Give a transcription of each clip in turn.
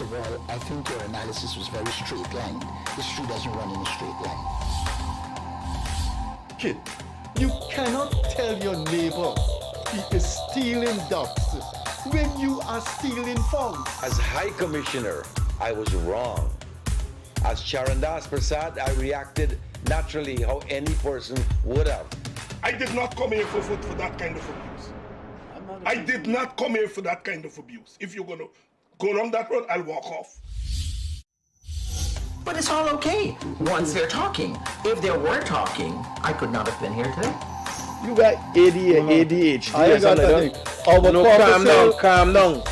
of all, I think your analysis was very straight line. History doesn't run in a straight line. Kid, you cannot tell your neighbor he is stealing ducks when you are stealing funds. As High Commissioner, I was wrong. As Charandas Prasad, I reacted naturally how any person would have. I did not come here for that kind of abuse. I did not come here for that kind of abuse. If you're going to go down that road, I'll walk off. But it's all okay once they're talking. If they were talking, I could not have been here today. You got ADHD. I got nothing. Calm down.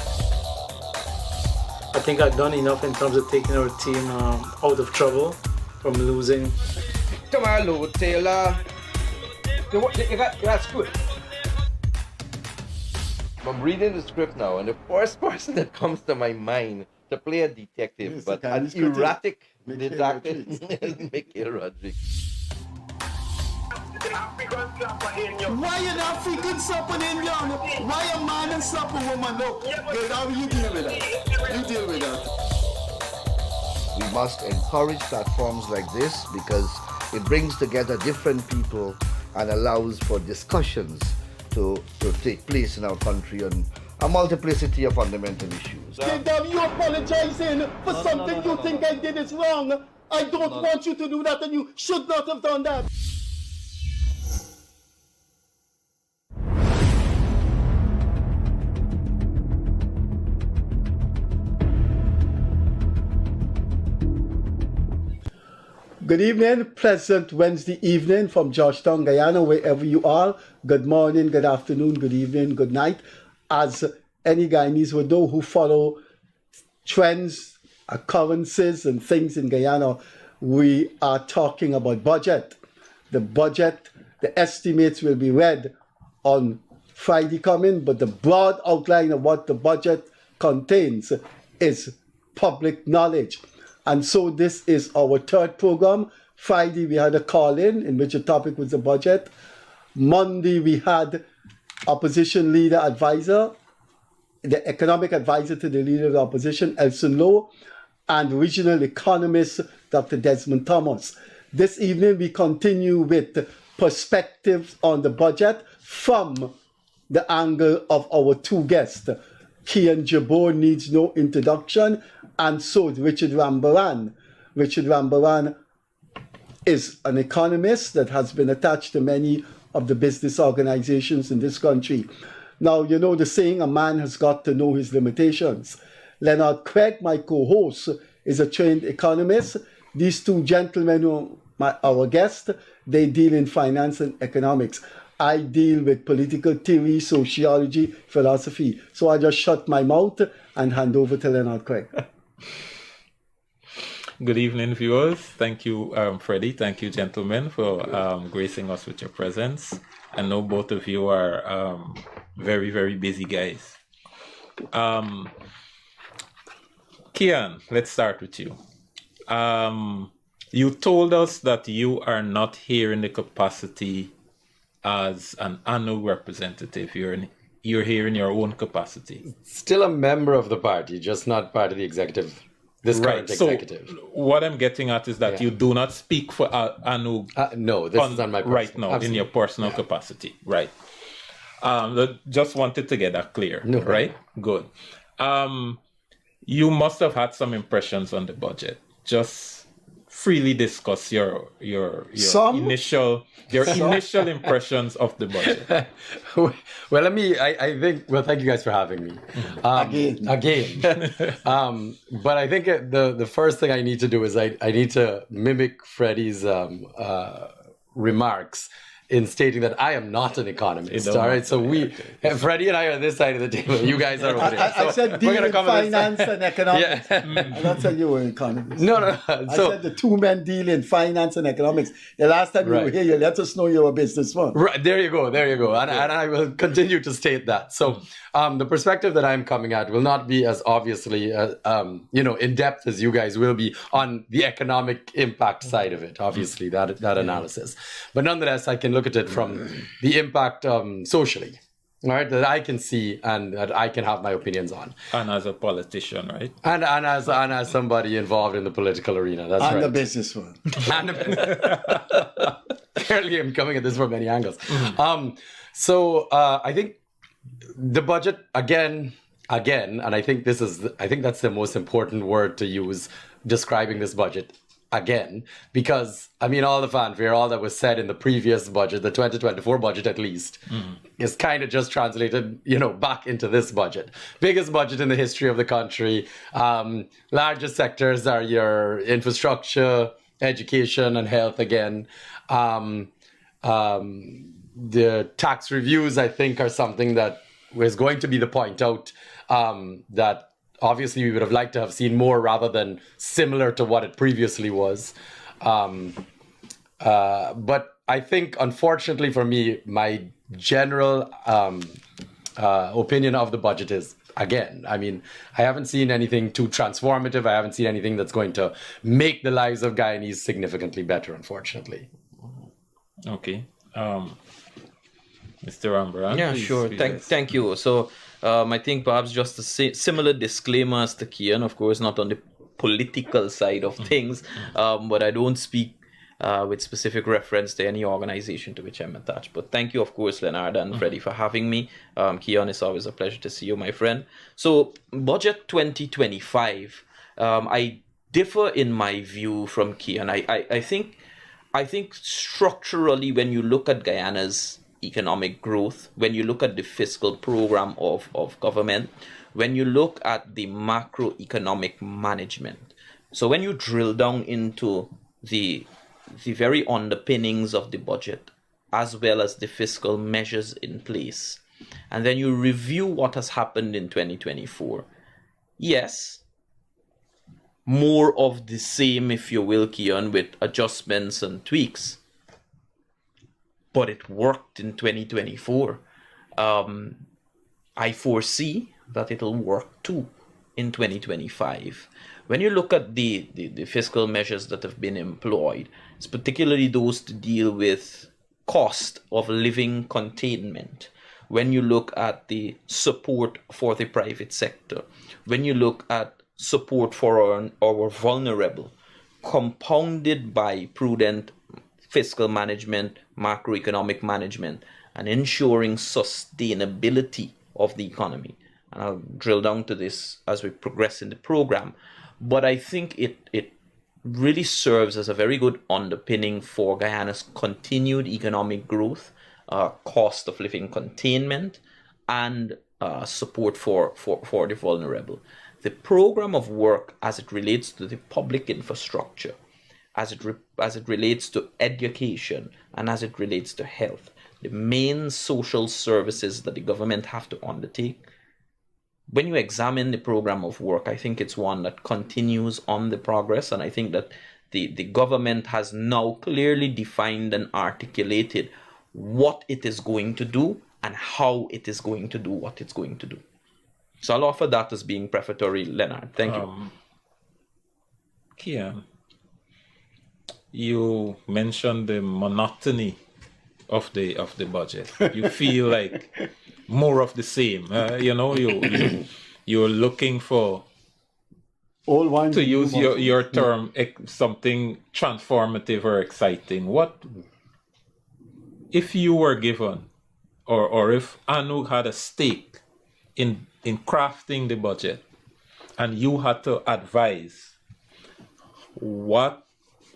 I think I've done enough in terms of taking our team out of trouble from losing. Come on, Lou Taylor. That's good. I'm reading the script now, and the first person that comes to my mind to play a detective, Yes, but the an erratic Mikhail detective, Rodriguez. is Mikhail Rodriguez. Why an African slap an Indian? Why a man and slap a woman? No, how you deal with that? You deal with that. We must encourage platforms like this because it brings together different people and allows for discussions to take place in our country on a multiplicity of fundamental issues. Kingdom, you apologizing for something you think I did is wrong. I don't want you to do that, and you should not have done that. Good evening, pleasant Wednesday evening from Georgetown, Guyana, wherever you are. Good morning, good afternoon, good evening, good night. As any Guyanese would know who follow trends, occurrences, and things in Guyana, we are talking about budget. The budget, the estimates will be read on Friday coming, but the broad outline of what the budget contains is public knowledge. And so this is our third program. Friday, we had a call-in which the topic was the budget. Monday, we had opposition leader advisor, the economic advisor to the leader of the opposition, Elson Lowe, and regional economist, Dr. Desmond Thomas. This evening, we continue with perspectives on the budget from the angle of our two guests. Kian Jabour needs no introduction, and so is Richard Rambarran. Richard Rambarran is an economist that has been attached to many of the business organizations in this country. Now, you know the saying, a man has got to know his limitations. Leonard Craig, my co-host, is a trained economist. These two gentlemen who are our guests, they deal in finance and economics. I deal with political theory, sociology, philosophy. So I just shut my mouth and hand over to Leonard Craig. Good evening, viewers. Thank you, Freddie. Thank you, gentlemen, for gracing us with your presence. I know both of you are very, very busy guys. Kian, let's start with you. You told us that you are not here in the capacity as an ANU representative. You're here in your own capacity. Still a member of the party, just not part of the executive. Current executive. So what I'm getting at is that you do not speak for ANU. No, this is on my personal, right now in your personal capacity, right? Just wanted to get that clear, right? Good. You must have had some impressions on the budget. Just freely discuss your initial impressions of the budget. Well, thank you guys for having me. Again. But I think the first thing I need to do is I need to mimic Freddie's remarks in stating that I am not an economist. All right, so Freddie and I are on this side of the table. You guys are over there. So I said deal in finance and economics. I'm not saying you were an economist. No. I said the two men deal in finance and economics. The last time you were here, you let us know you're a businessman. Right, there you go. And I will continue to state that. So the perspective that I'm coming at will not be as obviously, in depth as you guys will be on the economic impact side of it. Obviously, that analysis, but nonetheless, I can look at it from the impact socially. all right, that I can see and that I can have my opinions on. And as a politician, right? And as somebody involved in the political arena, that's And right. the business one. Clearly, I'm coming at this from many angles. So I think the budget again, and I think that's the most important word to use describing this budget. Again, because I mean, all the fanfare, all that was said in the previous budget, the 2024 budget at least, is kind of just translated, back into this budget. Biggest budget in the history of the country. Largest sectors are your infrastructure, education, and health again. The tax reviews, I think, are something that is going to be the point out that obviously, we would have liked to have seen more rather than similar to what it previously was. But I think, unfortunately for me, my general opinion of the budget is, again, I mean, I haven't seen anything too transformative. I haven't seen anything that's going to make the lives of Guyanese significantly better, unfortunately. Okay. Mr. Rambarran, Yeah, please, sure. please. Thank you. So I think perhaps just a similar disclaimer as to Kian, of course, not on the political side of things, but I don't speak with specific reference to any organization to which I'm attached. But thank you, of course, Leonard and Freddie, for having me. Kian, it's always a pleasure to see you, my friend. So Budget 2025, I differ in my view from Kian. I think structurally, when you look at Guyana's economic growth, when you look at the fiscal program of government, when you look at the macroeconomic management, so when you drill down into the very underpinnings of the budget, as well as the fiscal measures in place, and then you review what has happened in 2024, yes, more of the same, if you will, Kian, with adjustments and tweaks. But it worked in 2024. I foresee that it'll work too in 2025. When you look at the fiscal measures that have been employed, it's particularly those to deal with cost of living containment. When you look at the support for the private sector, when you look at support for our vulnerable, compounded by prudent fiscal management, macroeconomic management, and ensuring sustainability of the economy. And I'll drill down to this as we progress in the program. But I think it really serves as a very good underpinning for Guyana's continued economic growth, cost of living containment, and support for the vulnerable. The program of work as it relates to the public infrastructure, as it relates to education, and as it relates to health, the main social services that the government have to undertake. When you examine the program of work, I think it's one that continues on the progress, and I think that the government has now clearly defined and articulated what it is going to do and how it is going to do what it's going to do. So I'll offer that as being prefatory, Leonard. Thank you. Kian, you mentioned the monotony of the budget. You feel like more of the same. You're looking for, All wine to use your term, something transformative or exciting. What if you were given, or if Anu had a stake in crafting the budget, and you had to advise, what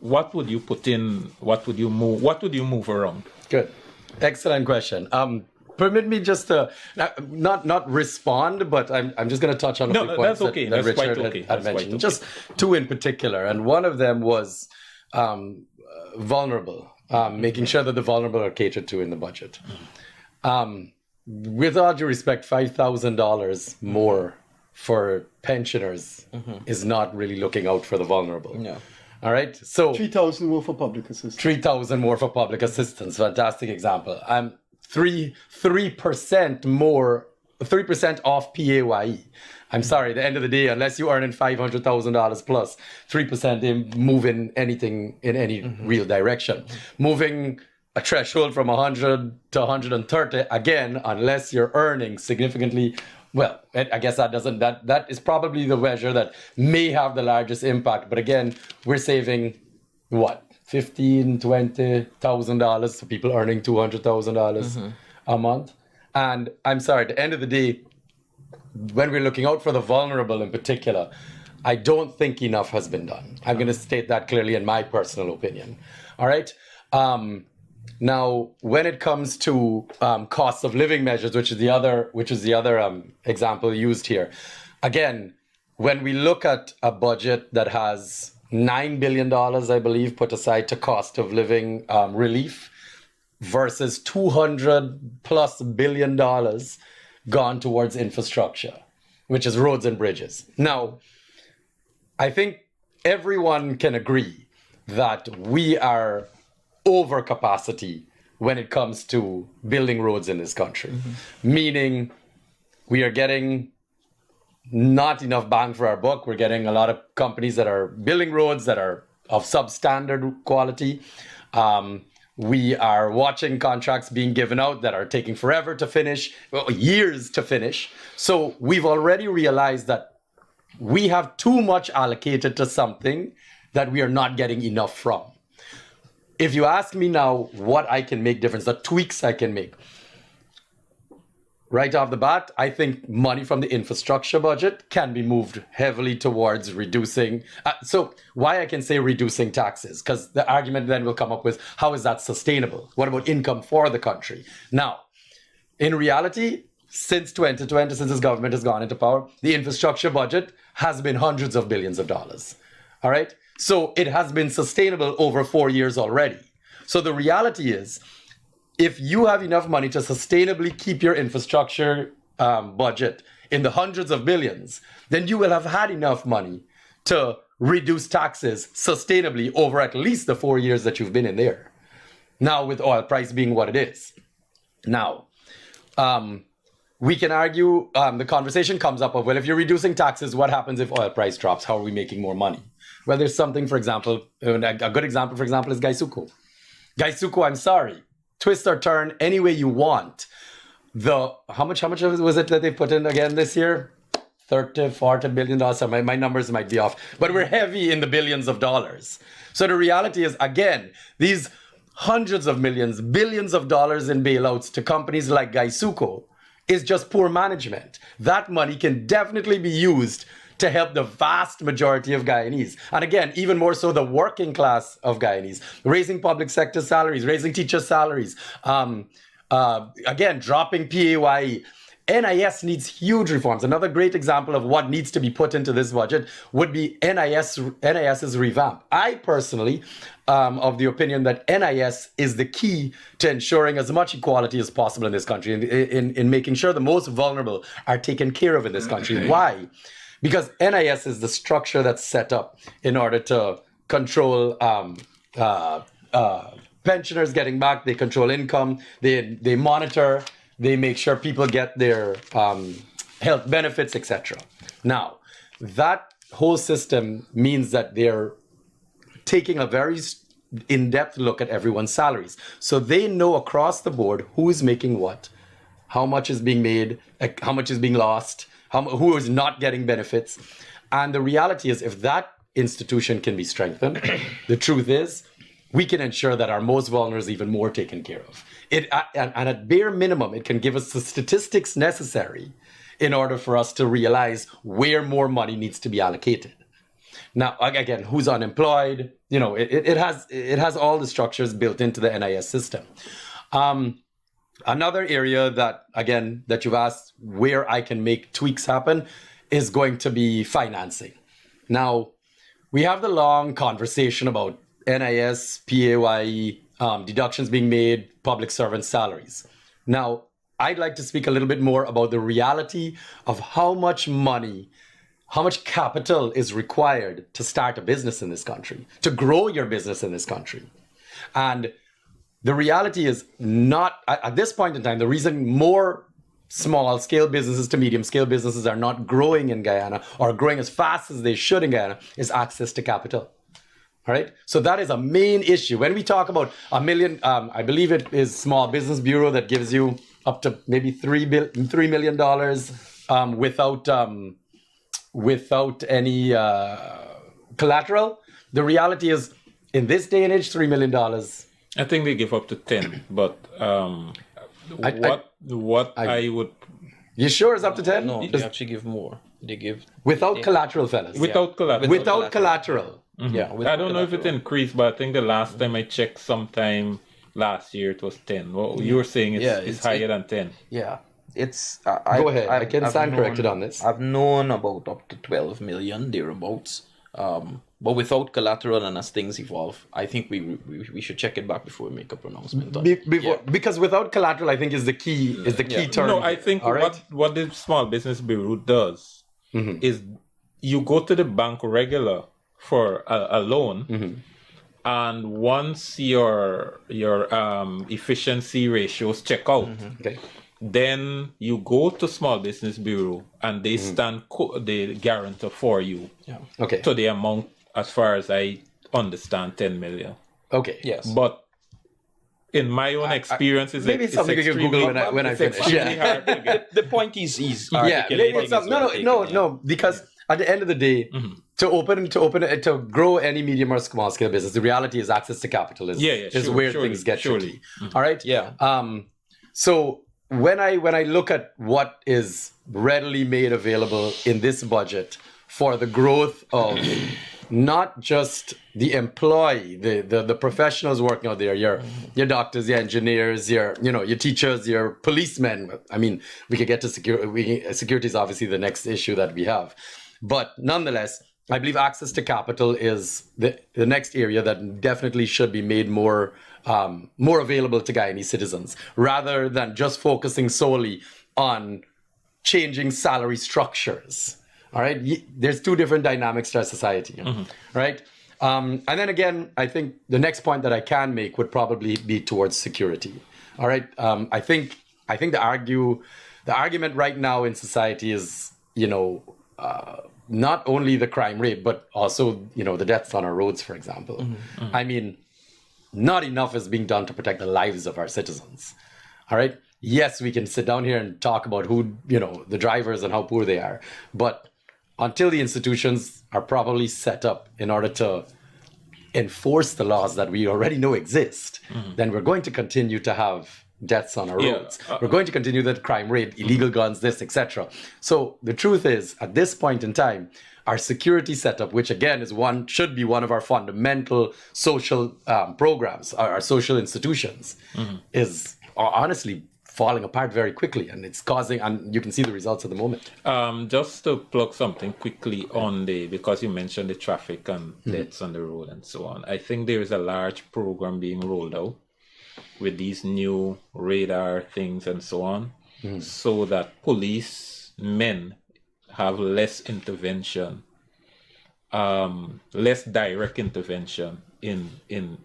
would you put in? What would you move around? Good, excellent question. Permit me just to not respond, but I'm just going to touch on a few points okay. that That's Richard quite okay. had mentioned. Just two in particular, and one of them was vulnerable, making sure that the vulnerable are catered to in the budget. With all due respect, $5,000 more for pensioners is not really looking out for the vulnerable. Yeah. All right. So 3,000 more for public assistance. 3,000 more for public assistance. Fantastic example. 3% more, 3% off PAYE. I'm sorry, at the end of the day, unless you earn $500,000 plus, 3% didn't move in anything in any real direction. Moving a threshold from 100 to 130, again, unless you're earning significantly, well, I guess that is probably the measure that may have the largest impact. But again, we're saving what, $15,000-$20,000 to people earning $200,000 a month. And I'm sorry, at the end of the day, when we're looking out for the vulnerable in particular, I don't think enough has been done. I'm going to state that clearly in my personal opinion. All right. Now, when it comes to cost of living measures, which is the other example used here, again, when we look at a budget that has $9 billion, I believe, put aside to cost of living relief versus $200+ billion gone towards infrastructure, which is roads and bridges. Now, I think everyone can agree that we are over capacity when it comes to building roads in this country, meaning we are getting not enough bang for our buck. We're getting a lot of companies that are building roads that are of substandard quality. We are watching contracts being given out that are taking forever to finish, well, years to finish. So we've already realized that we have too much allocated to something that we are not getting enough from. If you ask me now what I can make difference, the tweaks I can make, right off the bat, I think money from the infrastructure budget can be moved heavily towards reducing. So why I can say reducing taxes, because the argument then will come up with, how is that sustainable? What about income for the country? Now, in reality, since 2020, since this government has gone into power, the infrastructure budget has been hundreds of billions of dollars. All right? So it has been sustainable over 4 years already. So the reality is, if you have enough money to sustainably keep your infrastructure budget in the hundreds of billions, then you will have had enough money to reduce taxes sustainably over at least the 4 years that you've been in there. Now, with oil price being what it is. Now, we can argue, the conversation comes up of, well, if you're reducing taxes, what happens if oil price drops? How are we making more money? Well, there's something, for example, a good example, for example, is Gaisuco. Gaisuco, I'm sorry, twist or turn any way you want. How much was it that they put in again this year? $30-40 billion. So my numbers might be off, but we're heavy in the billions of dollars. So the reality is, again, these hundreds of millions, billions of dollars in bailouts to companies like Gaisuco is just poor management. That money can definitely be used to help the vast majority of Guyanese. And again, even more so the working class of Guyanese, raising public sector salaries, raising teacher salaries, again, dropping PAYE. NIS needs huge reforms. Another great example of what needs to be put into this budget would be NIS's revamp. I personally of the opinion that NIS is the key to ensuring as much equality as possible in this country, in making sure the most vulnerable are taken care of in this country. Why? Because NIS is the structure that's set up in order to control pensioners getting back, they control income, they monitor, they make sure people get their health benefits, etc. Now, that whole system means that they're taking a very in-depth look at everyone's salaries. So they know across the board who is making what, how much is being made, how much is being lost, who is not getting benefits. And the reality is, if that institution can be strengthened, the truth is, we can ensure that our most vulnerable is even more taken care of. And at bare minimum, it can give us the statistics necessary in order for us to realize where more money needs to be allocated. Now, again, who's unemployed? You know, it has all the structures built into the NIS system. Another area that you've asked where I can make tweaks happen is going to be financing. Now, we have the long conversation about NIS, PAYE, deductions being made, public servant salaries. Now, I'd like to speak a little bit more about the reality of how much money, how much capital is required to start a business in this country, to grow your business in this country. And the reality is not, at this point in time, the reason more small-scale businesses to medium-scale businesses are not growing in Guyana or growing as fast as they should in Guyana is access to capital. All right. So that is a main issue. When we talk about $1 million, I believe it is Small Business Bureau that gives you up to maybe $3 million without any collateral. The reality is, in this day and age, $3 million. I think they give up to 10, but I would. You sure it's up to 10? No, they actually give more. They give without collateral, fellas. Without collateral. Without collateral. Mm-hmm. Yeah, I don't know if it increased, but I think the last time I checked, sometime last year, it was 10. What you were saying it's higher than 10. Yeah, it's. Go ahead. I can stand corrected on this. I've known about up to 12 million thereabouts. But without collateral and as things evolve, I think we should check it back before we make a pronouncement. Because without collateral, I think is the key term. No, I think what the Small Business Bureau does is you go to the bank regular for a loan, and once your efficiency ratios check out, then you go to Small Business Bureau and they stand the guarantor for you. To the amount, as far as I understand, 10 million. Okay. Yes. But in my own experience, maybe it's something you can Google when I finish. Hard to get. The point is no, because at the end of the day, to grow any medium or small scale business, the reality is access to capital is where things get tricky. All right. Yeah. So when I look at what is readily made available in this budget for the growth of not just the employee, the professionals working out there, your doctors, your engineers, your teachers, your policemen. I mean, we could get to security. Security is obviously the next issue that we have, but nonetheless, I believe access to capital is the next area that definitely should be made more available to Guyanese citizens, rather than just focusing solely on changing salary structures. All right, there's two different dynamics to our society, right? And then again, I think the next point that I can make would probably be towards security. All right, I think the argument right now in society is, not only the crime rate, but also, the deaths on our roads, for example. I mean, not enough is being done to protect the lives of our citizens. All right. Yes, we can sit down here and talk about who, the drivers and how poor they are. But until the institutions are properly set up in order to enforce the laws that we already know exist, then we're going to continue to have deaths on our roads. We're going to continue that crime rate, illegal guns, this, etc. So the truth is, at this point in time, our security setup, which again should be one of our fundamental social programs, our social institutions, is honestly falling apart very quickly, and it's causing, and you can see the results at the moment. Just to plug something quickly on because you mentioned the traffic and deaths on the road and so on. I think there is a large program being rolled out with these new radar things and so on, so that policemen have less intervention, less direct intervention in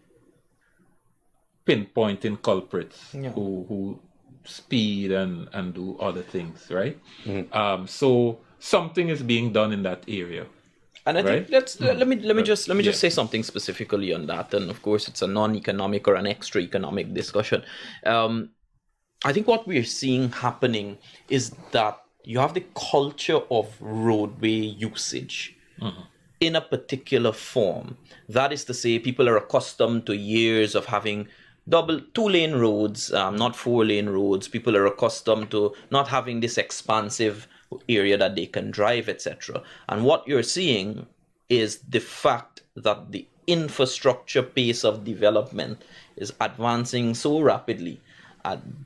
pinpointing culprits who speed and do other things, right? So something is being done in that area. And I think let me just say something specifically on that. And of course, it's a non-economic or an extra economic discussion. I think what we're seeing happening is that you have the culture of roadway usage in a particular form. That is to say, people are accustomed to years of having two-lane roads, not four-lane roads. People are accustomed to not having this expansive area that they can drive, etc. And what you're seeing is the fact that the infrastructure pace of development is advancing so rapidly,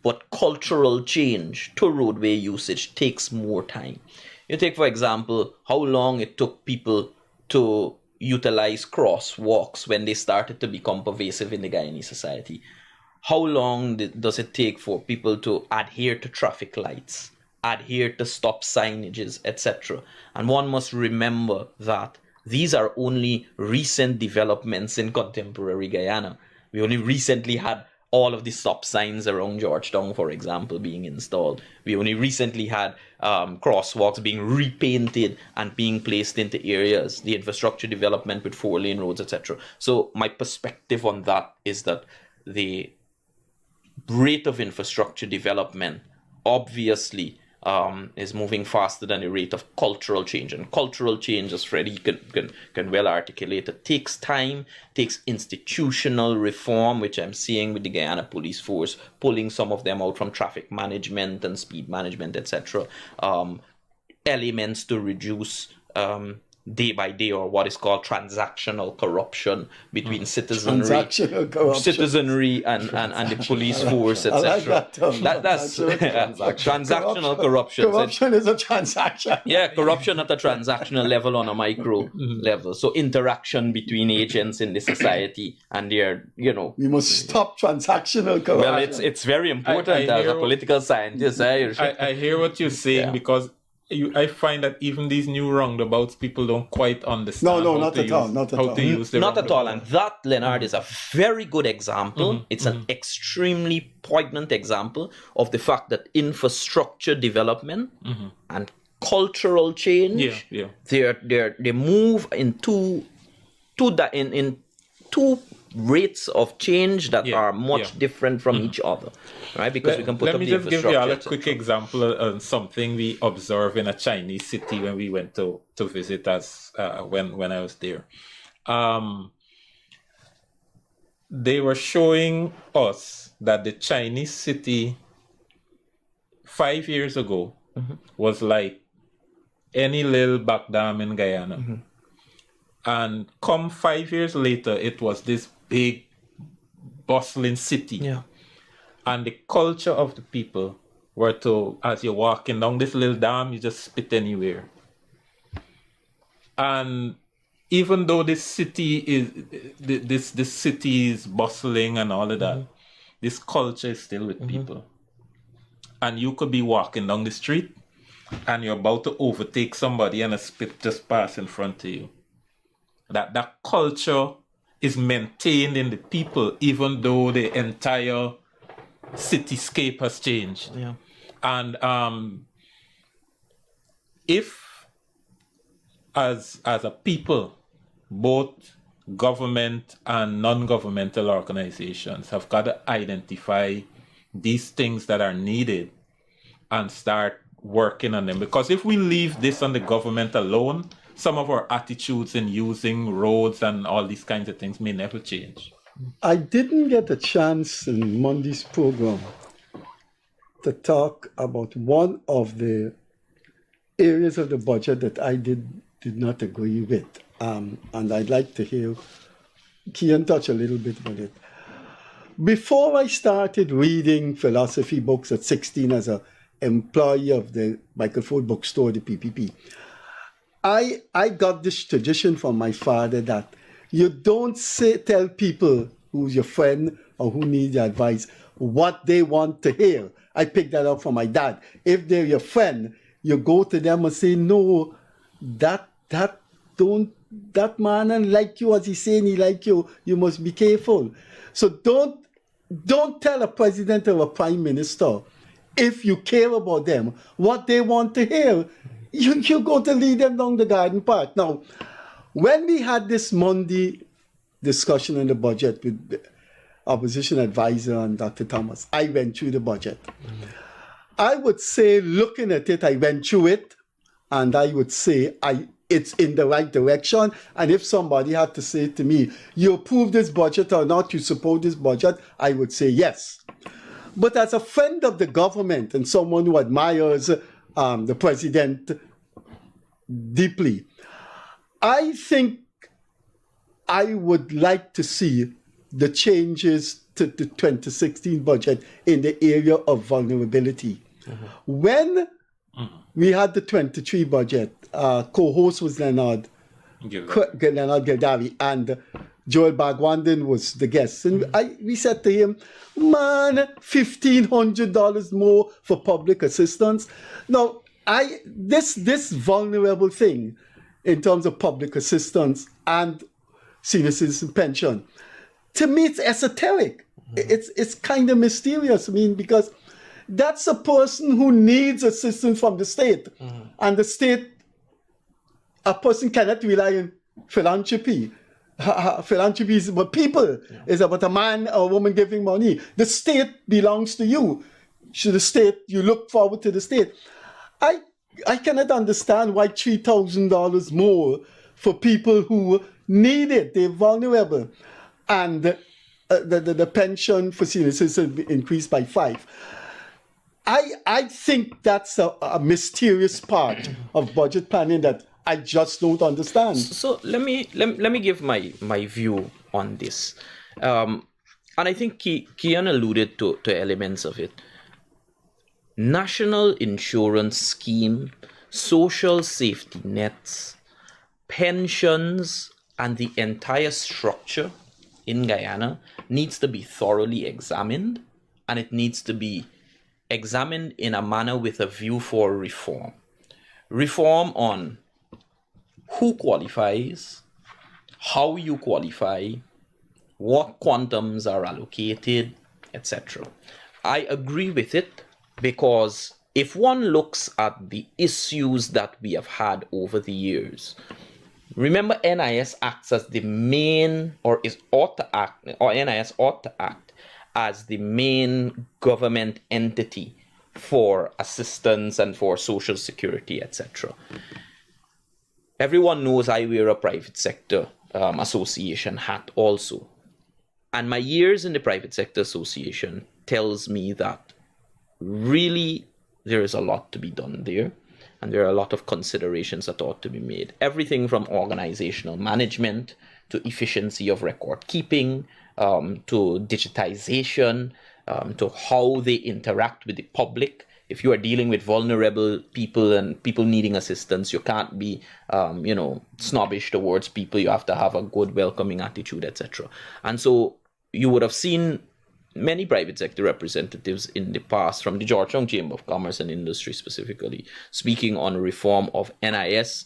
but cultural change to roadway usage takes more time. You take, for example, how long it took people to utilize crosswalks when they started to become pervasive in the Guyanese society. How long does it take for people to adhere to traffic lights, adhere to stop signages, etc.? And one must remember that these are only recent developments in contemporary Guyana. We only recently had all of the stop signs around Georgetown, for example, being installed. We only recently had crosswalks being repainted and being placed into areas, the infrastructure development with 4-lane roads, etc. So my perspective on that is that the rate of infrastructure development obviously is moving faster than the rate of cultural change. And cultural change, as Freddie can well articulate, it takes time, takes institutional reform, which I'm seeing with the Guyana Police Force, pulling some of them out from traffic management and speed management, etc. Elements to reduce day by day, or what is called transactional corruption between citizenry and the police force, etc. That's transactional corruption. Corruption is a transaction. Yeah, corruption at a transactional level on a micro level. So interaction between agents in the society and their, we must stop transactional corruption. Well, it's very important as a political scientist. I hear what you're saying, because I find that even these new roundabouts, people don't quite understand. Not at all. Not at all. And that, Leonard, is a very good example. It's an extremely poignant example of the fact that infrastructure development and cultural change, they move in two rates of change that are much different from each other, right? Because we can put let up me the just give you all a infrastructure, quick example on something we observed in a Chinese city when we went to visit us when I was there. They were showing us that the Chinese city 5 years ago was like any little back dam in Guyana. And come 5 years later, it was this big, bustling city. Yeah. And the culture of the people were to, as you're walking down this little dam, you just spit anywhere. And even though this city is bustling and all of that, this culture is still with people. And you could be walking down the street and you're about to overtake somebody and a spit just pass in front of you. That culture is maintained in the people, even though the entire cityscape has changed. Yeah. And if, as a people, both government and non-governmental organizations have got to identify these things that are needed and start working on them. Because if we leave this on the government alone, some of our attitudes in using roads and all these kinds of things may never change. I didn't get a chance in Monday's program to talk about one of the areas of the budget that I did not agree with. And I'd like to hear Kian touch a little bit on it. Before I started reading philosophy books at 16 as an employee of the Michael Ford bookstore, the PPP, I got this tradition from my father that you don't tell people who's your friend or who needs your advice what they want to hear. I picked that up from my dad. If they're your friend, you go to them and say, no, that man and like you as he's saying he like you, you must be careful. So don't tell a president or a prime minister, if you care about them, what they want to hear. You go to lead them down the garden path. Now, when we had this Monday discussion on the budget with the opposition advisor and Dr. Thomas, I went through the budget. I would say, looking at it, I went through it, and I would say it's in the right direction. And if somebody had to say to me, you approve this budget or not, you support this budget, I would say yes. But as a friend of the government and someone who admires the president deeply, I think I would like to see the changes to the 2016 budget in the area of vulnerability. When we had the 23 budget, co-host was Leonard Gildari, and Joel Bagwandin was the guest. And we said to him, man, $1,500 more for public assistance. Now, this vulnerable thing in terms of public assistance and senior citizen pension, to me, it's esoteric. It's kind of mysterious. I mean, because that's a person who needs assistance from the state. And the state, a person cannot rely on philanthropy. Philanthropy is about people. It's about a man or a woman giving money. The state belongs to you. Should the state, you look forward to the state. I cannot understand why $3,000 more for people who need it. They're vulnerable. And the pension for senior citizens increased by 5. I think that's a mysterious part of budget planning that I just don't understand. So let me give my view on this, and I think Kian alluded to elements of it. National insurance scheme, social safety nets, pensions, and the entire structure in Guyana needs to be thoroughly examined, and it needs to be examined in a manner with a view for reform. Reform on who qualifies, how you qualify, what quantums are allocated, etc. I agree with it because if one looks at the issues that we have had over the years, remember NIS acts as the main, NIS ought to act as the main government entity for assistance and for social security, etc. Everyone knows I wear a private sector association hat also. And my years in the private sector association tells me that really there is a lot to be done there. And there are a lot of considerations that ought to be made. Everything from organizational management to efficiency of record keeping, to digitization, to how they interact with the public. If you are dealing with vulnerable people and people needing assistance, you can't be, snobbish towards people. You have to have a good, welcoming attitude, etc. And so you would have seen many private sector representatives in the past, from the Georgetown Chamber of Commerce and Industry specifically, speaking on reform of NIS,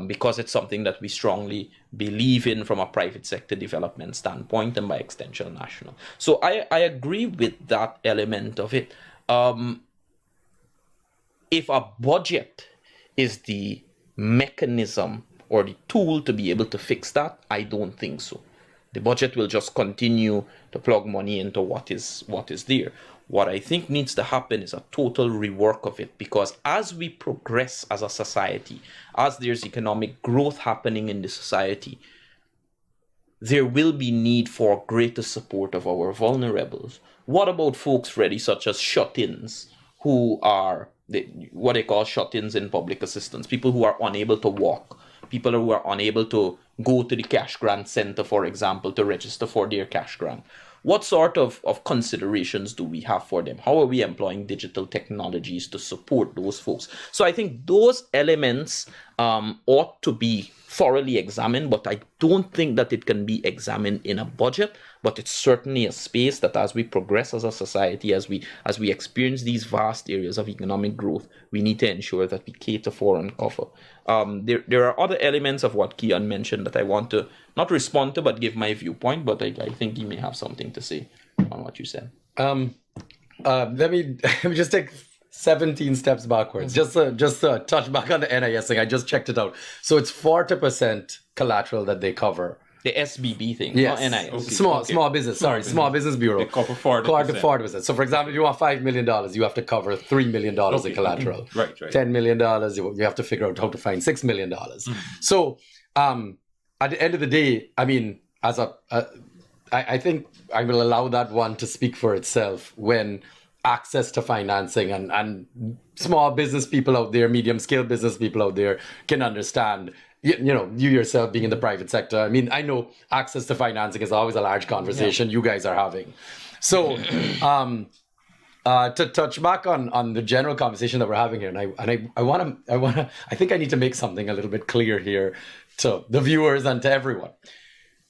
because it's something that we strongly believe in from a private sector development standpoint and by extension national. So I agree with that element of it. If a budget is the mechanism or the tool to be able to fix that, I don't think so. The budget will just continue to plug money into what is there. What I think needs to happen is a total rework of it, because as we progress as a society, as there's economic growth happening in the society, there will be need for greater support of our vulnerables. What about folks, Freddie, such as shut-ins, who are what they call shut-ins in public assistance, people who are unable to walk, people who are unable to go to the cash grant center, for example, to register for their cash grant. What sort of considerations do we have for them? How are we employing digital technologies to support those folks? So I think those elements ought to be thoroughly examined, but I don't think that it can be examined in a budget. But it's certainly a space that, as we progress as a society, as we experience these vast areas of economic growth, we need to ensure that we cater for and cover. There are other elements of what Kian mentioned that I want to not respond to, but give my viewpoint. But I think he may have something to say on what you said. Let me just take 17 steps backwards. Just to touch back on the NIS thing. I just checked it out. So it's 40% collateral that they cover. The SBB thing, yes. not NIS. Okay. Small business. Small business bureau. They cover 40%. So for example, if you want $5 million, you have to cover $3 million in collateral. Right. $10 million, you have to figure out how to find $6 million. So at the end of the day, I mean, I think I will allow that one to speak for itself when access to financing and small business people out there, medium scale business people out there can understand. You yourself being in the private sector, I mean, I know access to financing is always a large conversation you guys are having. So to touch back on the general conversation that we're having here, I think I need to make something a little bit clear here to the viewers and to everyone.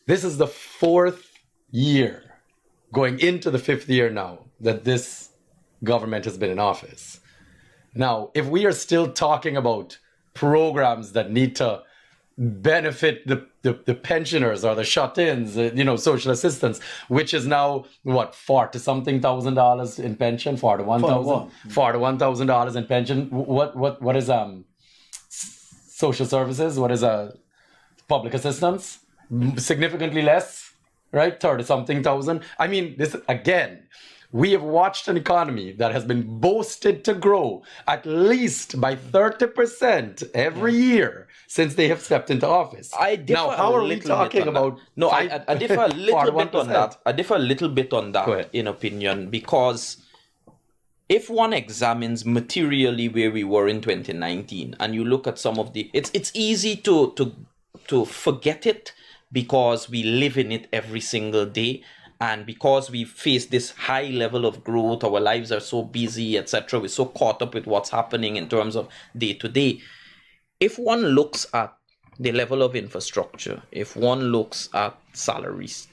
This is the 4th year, going into the 5th year now, that this government has been in office. Now, if we are still talking about programs that need to benefit the pensioners or the shut-ins, social assistance, which is now what, $40,000 in pension, $41,000 in pension. What is social services? What is public assistance? Significantly less, right? 30-something thousand. I mean, this again. We have watched an economy that has been boasted to grow at least by 30% every year since they have stepped into office. Now, how are we talking about? No, I differ a little bit on that. I differ a little bit on that in opinion, because if one examines materially where we were in 2019 and you look at some of the, it's easy to forget it because we live in it every single day. And because we face this high level of growth, our lives are so busy, etc. We're so caught up with what's happening in terms of day to day. If one looks at the level of infrastructure, if one looks at salaries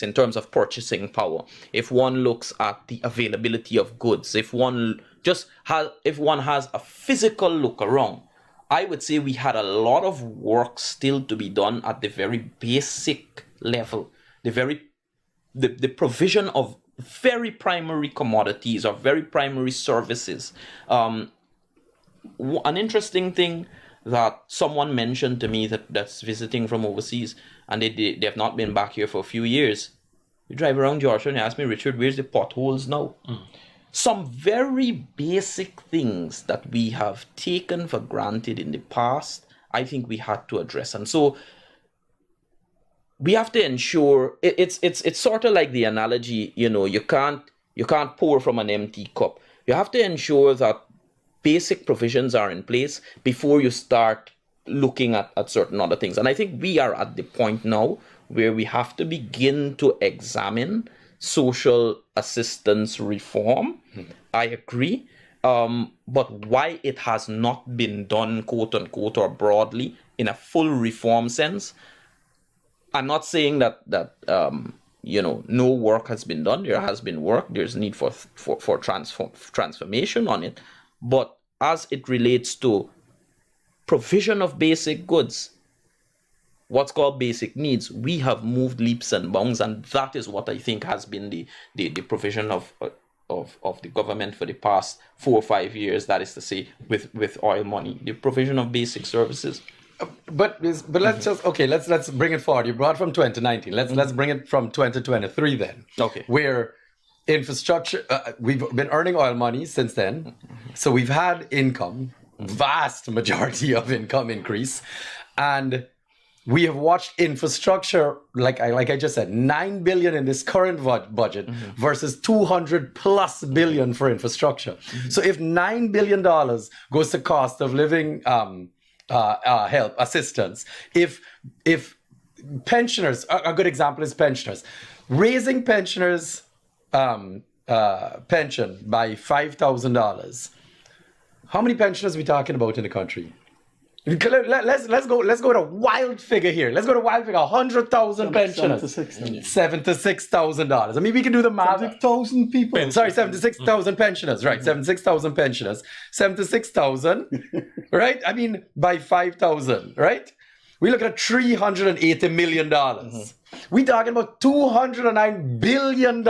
in terms of purchasing power, if one looks at the availability of goods, if one has a physical look around, I would say we had a lot of work still to be done at the very basic level, the provision of very primary commodities or very primary services. An interesting thing that someone mentioned to me that's visiting from overseas, and they have not been back here for a few years. You drive around Georgetown and you ask me, Richard, where's the potholes now? Some very basic things that we have taken for granted in the past, I think we had to address. And so we have to ensure it's sort of like the analogy, you can't pour from an empty cup. You have to ensure that basic provisions are in place before you start looking at certain other things. And I think we are at the point now where we have to begin to examine social assistance reform. I agree. But why it has not been done, quote unquote, or broadly in a full reform sense, I'm not saying that no work has been done. There has been work. There's need for transformation on it. But as it relates to provision of basic goods, what's called basic needs, we have moved leaps and bounds, and that is what I think has been the provision of the government for the past 4 or 5 years. That is to say, with oil money, the provision of basic services. But let's bring it forward. You brought from 2019. Let's bring it from 2023 then. Okay. Where infrastructure, we've been earning oil money since then, so we've had income, vast majority of income increase, and we have watched infrastructure, like I just said, $9 billion in this current budget versus $200+ billion for infrastructure. So if $9 billion goes to cost of living help, assistance, if pensioners, a good example is pensioners, raising pensioners' pension by $5,000, how many pensioners are we talking about in the country? Let's go to a wild figure here. Let's go to a wild figure. 100,000 pensioners. $76,000. I mean, we can do the math. 76,000 people. Sorry, 76,000 pensioners. Right, 76,000 pensioners. 76,000, right? I mean, by 5,000, right? We look at $380 million. We talking about $209 billion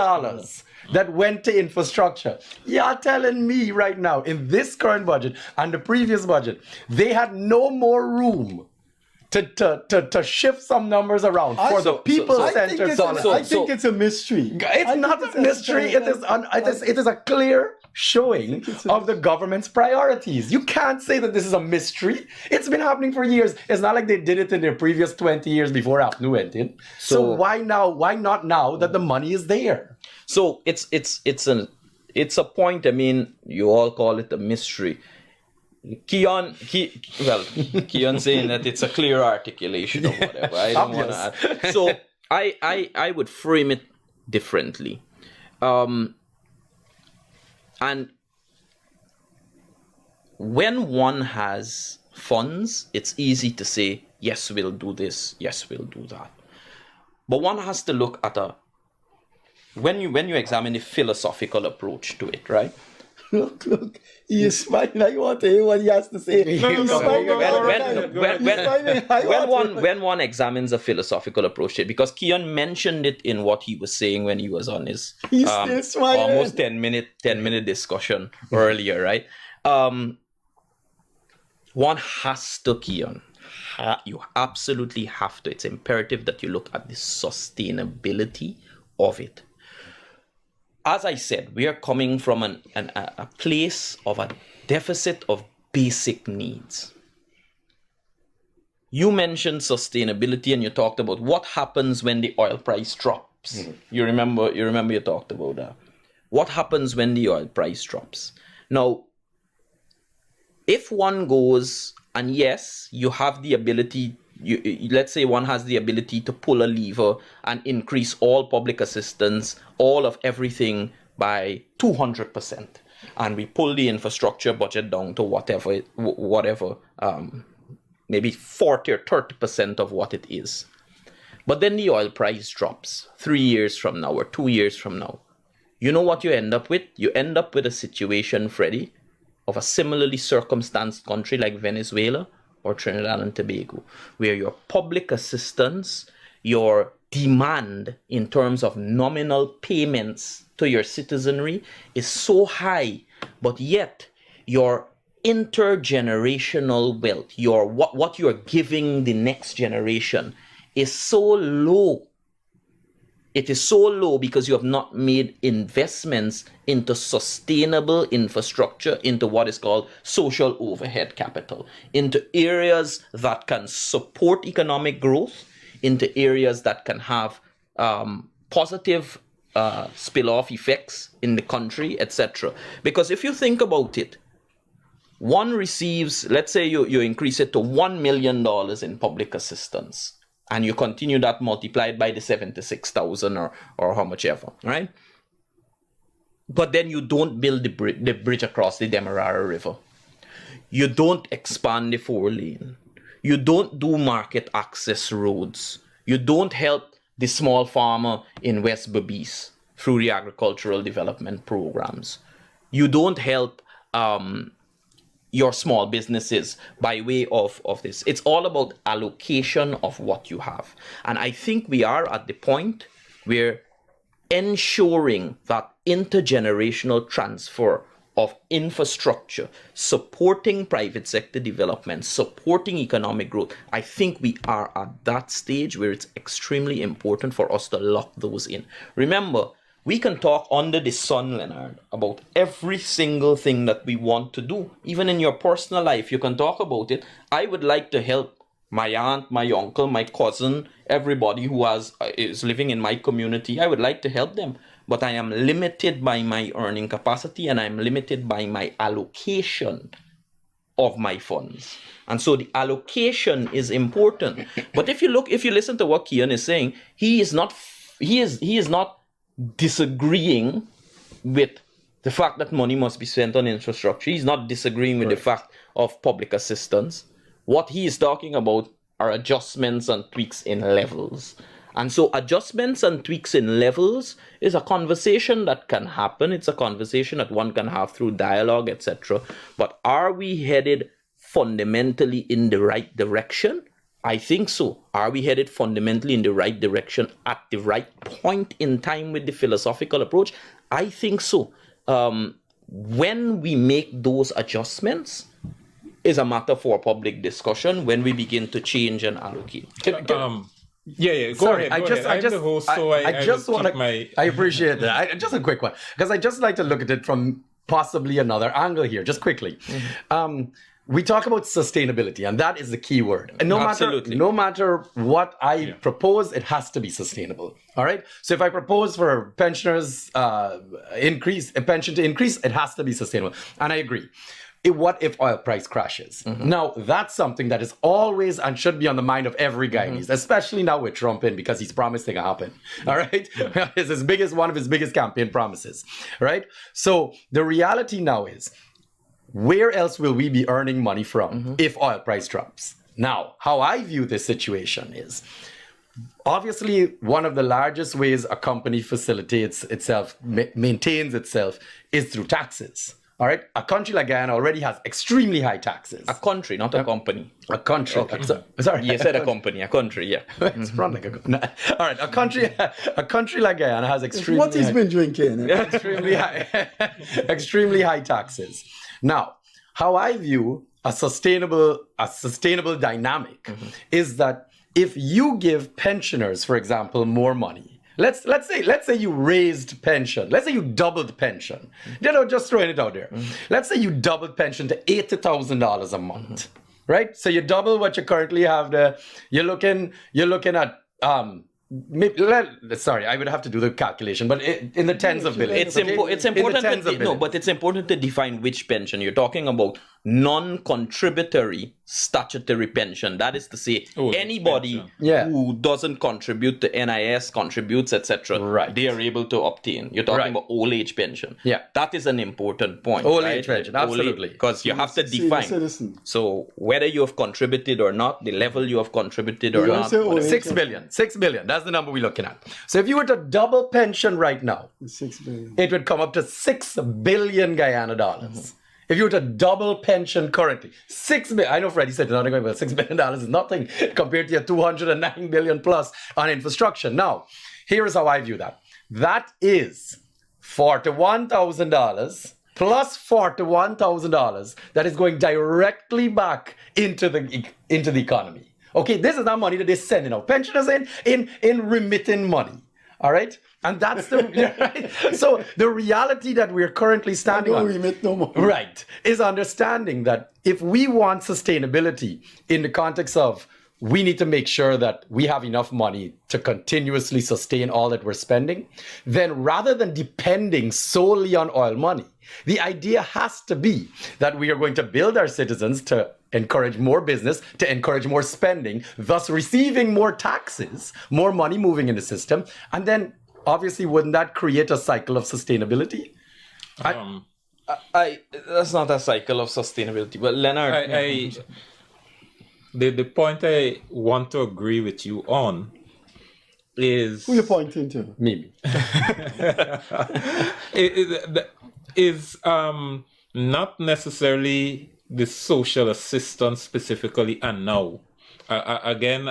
that went to infrastructure. You're telling me right now, in this current budget and the previous budget, they had no more room to shift some numbers around for the people-centered. I think it's a mystery. It's not a mystery. It is a clear showing of the government's priorities. You can't say that this is a mystery. It's been happening for years. It's not like they did it in their previous 20 years before APNU went in. So why now? Why not now that the money is there? So it's a point. I mean, you all call it a mystery. Kian saying that it's a clear articulation or whatever. I don't want to add. So I would frame it differently. And when one has funds, it's easy to say, yes, we'll do this, yes, we'll do that. But one has to look at when you examine the philosophical approach to it, right? Look, he is smiling. I want to hear what he has to say. He's smiling all the time. When one examines a philosophical approach to it, because Kian mentioned it in what he was saying when he was on his He's still smiling. almost 10-minute discussion earlier, right? One has to, Kian. You absolutely have to. It's imperative that you look at the sustainability of it. As I said, we are coming from a place of a deficit of basic needs. You mentioned sustainability and you talked about what happens when the oil price drops. Mm-hmm. You remember you talked about that. What happens when the oil price drops? Now, if one goes, and yes, you have the ability, let's say one has the ability to pull a lever and increase all public assistance, all of everything by 200%. And we pull the infrastructure budget down to whatever, maybe 40 or 30% of what it is. But then the oil price drops 3 years from now or 2 years from now. You know what you end up with? You end up with a situation, Freddie, of a similarly circumstanced country like Venezuela or Trinidad and Tobago, where your public assistance, your demand in terms of nominal payments to your citizenry is so high, but yet your intergenerational wealth, what you're giving the next generation is so low. It is so low because you have not made investments into sustainable infrastructure, into what is called social overhead capital, into areas that can support economic growth, into areas that can have positive spill-off effects in the country, etc. Because if you think about it, one receives, let's say you increase it to $1 million in public assistance, and you continue that multiplied by the 76,000 or how much ever, right? But then you don't build the bridge across the Demerara River. You don't expand the 4-lane. You don't do market access roads. You don't help the small farmer in West Berbice through the agricultural development programs. You don't help your small businesses by way of this. It's all about allocation of what you have. And I think we are at the point where ensuring that intergenerational transfer of infrastructure, supporting private sector development, supporting economic growth, I think we are at that stage where it's extremely important for us to lock those in. Remember, we can talk under the sun, Leonard, about every single thing that we want to do. Even in your personal life, you can talk about it. I would like to help my aunt, my uncle, my cousin, everybody who is living in my community. I would like to help them. But I am limited by my earning capacity and I'm limited by my allocation of my funds. And so the allocation is important. But if you listen to what Kian is saying, he is not disagreeing with the fact that money must be spent on infrastructure. He's not disagreeing with the fact of public assistance. What he is talking about are adjustments and tweaks in levels. And so adjustments and tweaks in levels is a conversation that can happen. It's a conversation that one can have through dialogue, etc. But are we headed fundamentally in the right direction? I think so. Are we headed fundamentally in the right direction at the right point in time with the philosophical approach? I think so. When we make those adjustments is a matter for public discussion when we begin to change and allocate. Go ahead. I'm the host, so I appreciate that. Just a quick one, because I just like to look at it from possibly another angle here, just quickly. Mm-hmm. We talk about sustainability, and that is the key word. And no matter what I propose, it has to be sustainable. All right. So if I propose for pensioners a pension to increase, it has to be sustainable. And I agree. What if oil price crashes? Mm-hmm. Now, that's something that is always and should be on the mind of every Guyanese, especially now with Trump in, because he's promised it to happen. All right? It's one of his biggest campaign promises. Right? So the reality now is, where else will we be earning money from if oil price drops? Now, how I view this situation is, obviously, one of the largest ways a company facilitates itself, maintains itself, is through taxes. All right, a country like Guyana already has extremely high taxes. A country, not a company. A country. Okay. Sorry, You said a company, a country, yeah. It's front like all right, a country like Guyana has extremely What he's been drinking. extremely high taxes. Now, how I view a sustainable dynamic is that if you give pensioners, for example, more money. Let's say you raised pension. Let's say you doubled pension. Just throwing it out there. Let's say you doubled pension to $80,000 a month, right? So you double what you currently have there. You're looking at sorry, I would have to do the calculation, but in the tens of billions. It's important. But it's important to define which pension you're talking about. Non-contributory statutory pension. That is to say, anybody who doesn't contribute to NIS, contributes, etc. Right. They are able to obtain. You're talking about old age pension. Yeah, that is an important point. Old age pension, absolutely, because you have to define. So whether you have contributed or not, the level you have contributed or not. 6 billion. 6 billion. That's the number we're looking at. So if you were to double pension right now, 6 billion. It would come up to 6 billion Guyana dollars. If you were to double pension currently, 6 billion. I know Freddie said nothing about $6 billion is nothing compared to your 209 billion plus on infrastructure. Now, here is how I view that. That is $41,000 plus $41,000 that is going directly back into the economy. Okay, this is not money that they're sending out. Pensioners in remitting money. All right? And that's the right? So the reality that we're currently standing on, remit no more. Right, is understanding that if we want sustainability in the context of we need to make sure that we have enough money to continuously sustain all that we're spending, then rather than depending solely on oil money, the idea has to be that we are going to build our citizens to encourage more business, to encourage more spending, thus receiving more taxes, more money moving in the system. And then obviously, wouldn't that create a cycle of sustainability? That's not a cycle of sustainability. But Leonard, the point I want to agree with you on is... Who are you pointing to? Me. is not necessarily the social assistance specifically and now. Again,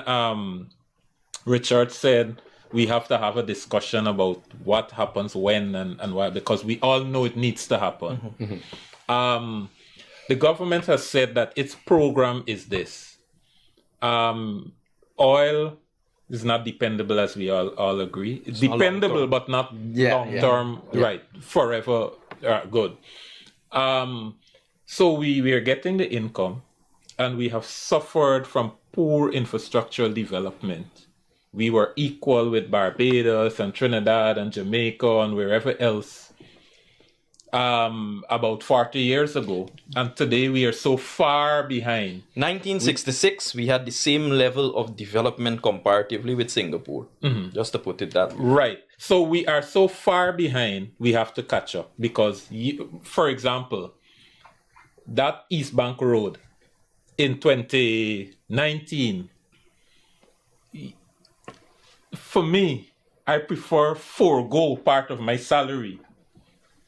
Richard said we have to have a discussion about what happens when and why, because we all know it needs to happen. The government has said that its program is this. Oil is not dependable, as we all agree. It's dependable, but not long-term, right, forever good. So we are getting the income, and we have suffered from poor infrastructural development. We were equal with Barbados and Trinidad and Jamaica and wherever else about 40 years ago. And today we are so far behind. 1966, we had the same level of development comparatively with Singapore, just to put it that way. Right. So we are so far behind, we have to catch up. Because, for example, that East Bank Road in 2019, for me, I prefer forego part of my salary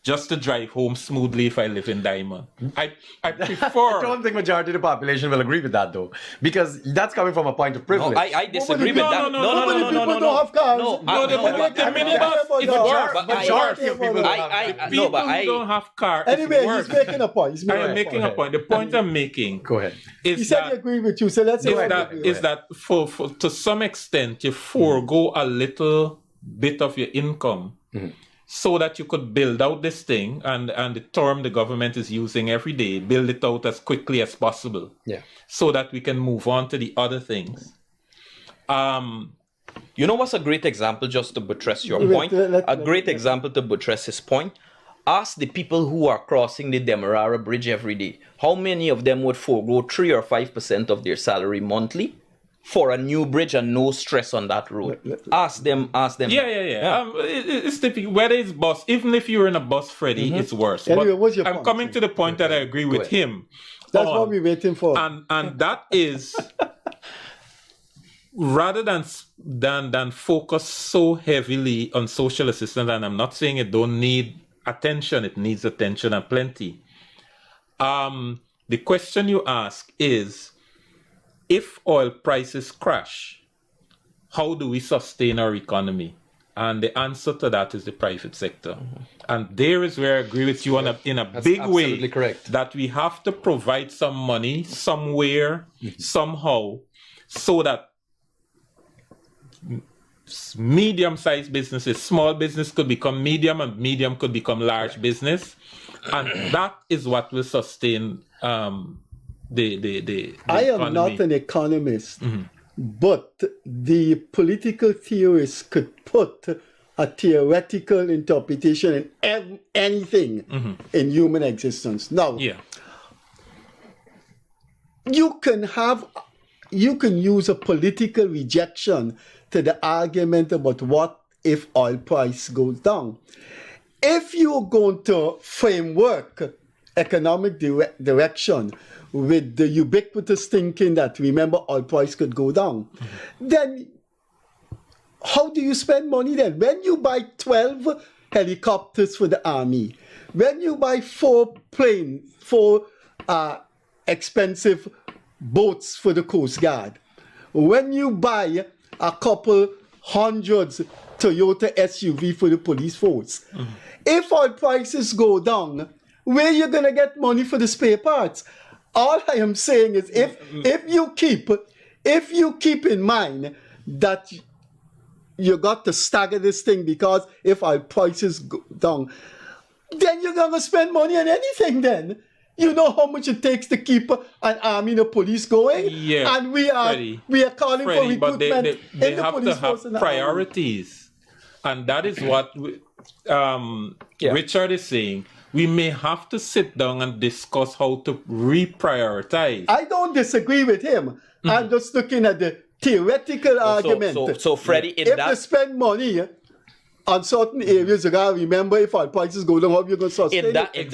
just to drive home smoothly if I live in Diamond. I prefer... I don't think majority of the population will agree with that, though, because that's coming from a point of privilege. No, I disagree with that. No. People don't have cars. Majority of people don't have cars. Anyway, he's making a point. I'm making a point. The point I'm making... Go ahead. He said he agreed with you, so let's go ahead. Is that for to some extent, you forego a little bit of your income so that you could build out this thing, and the term the government is using every day, build it out as quickly as possible, so that we can move on to the other things. You know what's a great example, just to buttress your point? A great example to buttress his point. Ask the people who are crossing the Demerara Bridge every day. How many of them would forego 3 or 5% of their salary monthly for a new bridge and no stress on that road? Ask them. Yeah. It's typical. Whether it's bus, even if you're in a bus, Freddie, it's worse. Anyway, but what's your I'm point? coming to the point that I agree with him. That's what we're waiting for. And that is, rather than focus so heavily on social assistance, and I'm not saying it don't need attention, it needs attention and plenty. The question you ask is, if oil prices crash, how do we sustain our economy? And the answer to that is the private sector. And there is where I agree with you in a big way, correct. that we have to provide some money somewhere, somehow, so that medium-sized businesses, small business could become medium, and medium could become large business. And that is what will sustain the I am economy. not an economist, but the political theorists could put a theoretical interpretation in anything in human existence. Now, you can use a political rejection to the argument about what if oil price goes down. If you're going to framework economic direction with the ubiquitous thinking that, remember, oil price could go down, then how do you spend money then? When you buy 12 helicopters for the army, when you buy 4 expensive boats for the Coast Guard, when you buy a couple hundreds Toyota SUV for the police force, if oil prices go down, where are you going to get money for the spare parts? All I am saying is, if you keep in mind that you got to stagger this thing, because if our prices go down, then you're going to spend money on anything then. You know how much it takes to keep an army and a police going? Yeah, and we are calling for recruitment but they in the have police to force have and the army. priorities. And that is what Richard is saying. We may have to sit down and discuss how to reprioritize. I don't disagree with him. I'm just looking at the theoretical argument. So Freddie, if you spend money on certain areas, you gotta remember, if our prices go down, how you going to sustain it? But it